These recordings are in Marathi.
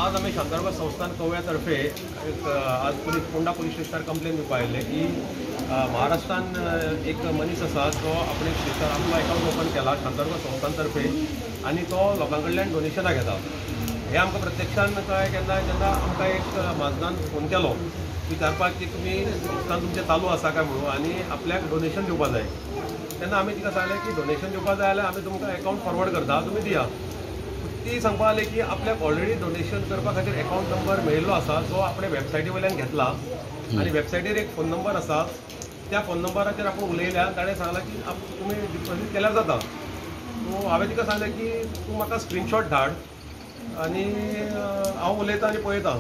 आज आम्ही शांताराम संस्थान कवयातर्फे आज फोंडा पुलिस स्टेशनार कंप्लेन दिवपाक आयिल्ले की महाराष्ट्रान एक मनीस आसा तो आपले स्टेशनार आपलो अकाउंट ओपन केला शांताराम संस्थानतर्फे आणि तो लोकां कडल्यान डोनेशनां घेता। हे आमकां प्रत्यक्षान कळ्ळें जेन्ना आमकां एक माजनान फोन केलो विचारपाक की तुमी संस्थान तुमचें चालू आसा काय म्हणून आनी आपल्याक डोनेशन दिवपाक जाय। तेन्ना आमी तिका सांगलें की डोनेशन दिवपाक जाय जाल्यार आमी तुमकां अकाउंट फॉरवर्ड करता, तुमी दिया। ती सांगपाक लागली की आपल्याक ऑलरेडी डोनेशन करपा खातीर अकाउंट नंबर मेळिल्लो आसा जो आपणे वेबसायटी वयल्यान घेतला आनी वेबसायटीर एक फोन नंबर आसा, त्या फोन नंबराचेर आपूण उलयल्या ताणें सांगलां की तुमी डिपॉझीट केल्यार जाता। सो हांवें तिका सांगलें की तूं म्हाका स्क्रीनशॉट धाड आनी हांव उलयतां आनी पळयतां।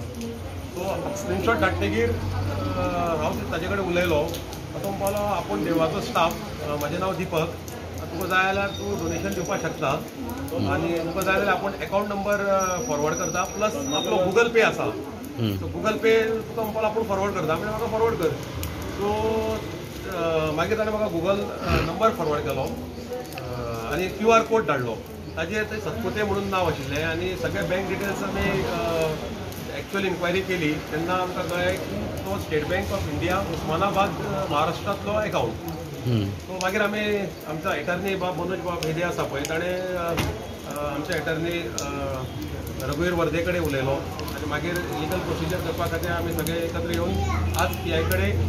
सो स्क्रीनशॉट धाडटकीर हांव ताजे कडेन उलयलो, तातूंत पावलो आपूण देवाचो स्टाफ, म्हाजें नांव दिपक, तुका जाय जाल्यार तूं डोनेशन दिवपाक शकता आनी तुका जाय जाल्यार आपूण अकाउंट नंबर फॉरवर्ड करता प्लस आपलो गूगल पे आसा, सो गूगल पे तुका म्हणपाक आपूण फॉरवर्ड करता म्हणजे म्हाका फॉरवर्ड कर। सो मागीर ताणें म्हाका गूगल नंबर फॉरवर्ड केलो आनी QR कोड धाडलो, ताजेर ते सतपुते म्हणून नांव आशिल्लें आनी सगळे बँक डिटेल्स आमी एक्चुअल इन्क्वायरी केली तेन्ना आमकां कळ्ळें की तो state bank of India Osmanabad महाराष्ट्रांतलो अकाउंट। सो मागीर आमी आमचा एटर्नी मनोज हेदे आसा पळय ताणें आमच्या एटर्नी रघुवीर वर्दे कडेन उलयलो आनी मागीर लिगल प्रोसिजर करपा खातीर आमी सगळे एकत्र येवन आज PI कडेन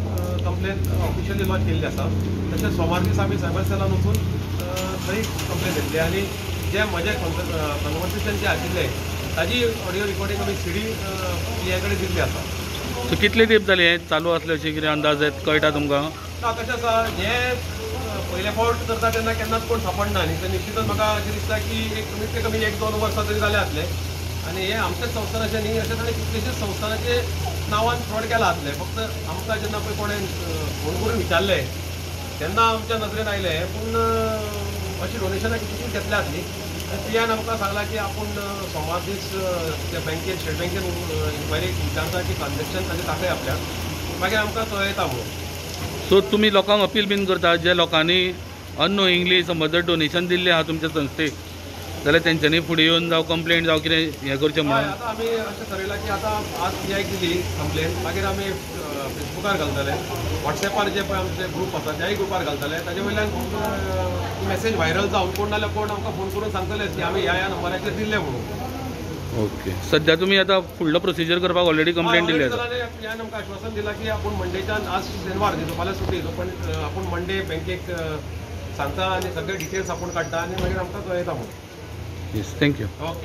कंप्लेन ऑफिशियली लॉन्च केल्ली आसा। तशेंच सोमार दीस आमी सायबर सेलान वचून थंय कंप्लेन घेतली आनी जे म्हजें कन्वर्सेशन जें आशिल्लें ताजी ऑडियो रिकॉर्डिंग आमी CD PI कडेन दिल्ली आसा। सो कितले तेंप जाले हें चालू आसलें अशें कितें अंदाज कळटा तुमकां? ना कशें आसा, हें पयले फावट करता तेन्ना केन्नाच कोण सापडना न्ही, तर निश्चितच म्हाका अशें दिसता की एक कमीत कमी 1-2 वर्सां तरी जाले आसले आनी हे आमच्याच संस्थानाचें न्ही, अशें ताणें कितलेशेच संस्थानाचे नांवान फ्रॉड केला आसले। फक्त आमकां जेन्ना पळय कोणें फोन करून विचारलें तेन्ना आमच्या नजरेन आयलें, पूण अशी डोनेशनां कितलीशीच घेतल्या न्ही। PIन आमकां सांगलां की आपूण सोमार दीस त्या बँकेन स्टेट बँकेन इन्क्वायरी विचारता की ट्रान्जॅक्शन ताजें दाखय आपल्याक, मागीर आमकां कळयता म्हणून। सो तुमी लोकांक अपील बीन करता जे लोकांनी अननोइंगली समज जर डोनेशन दिल्लें आहा तुमच्या संस्थेक जाल्यार तेंच्यांनी फुडें येवन जावं कंप्लेंट जावं कितें हें करचें म्हणून? आतां आमी अशें थारायलां की आतां आज PIक दिली कंप्लेन, मागीर आमी फेसबुकार घालतले, वॉट्सॅपार जे पळय आमचे ग्रूप आसा त्याय ग्रुपार घालतले, ताजे वयल्यान मॅसेज व्हायरल जावन कोण नाल्यार कोण आमकां फोन करून सांगतले की आमी ह्या नंबराचेर दिल्ले म्हणून। ओके, सध्या तुमी आतां फुडलो प्रोसिजर करपाक ऑलरेडी कंप्लेंट दिली आसा? PIन आमकां आश्वासन दिलां की आपूण मंडेच्यान, आज शेनवार न्ही, फाल्यां सुटी, पण आपूण मंडे बँकेक सांगता आनी सगळे डिटेल्स आपूण काडटा आनी मागीर आमकां कळयता म्हणून। Yes, thank you. ओके।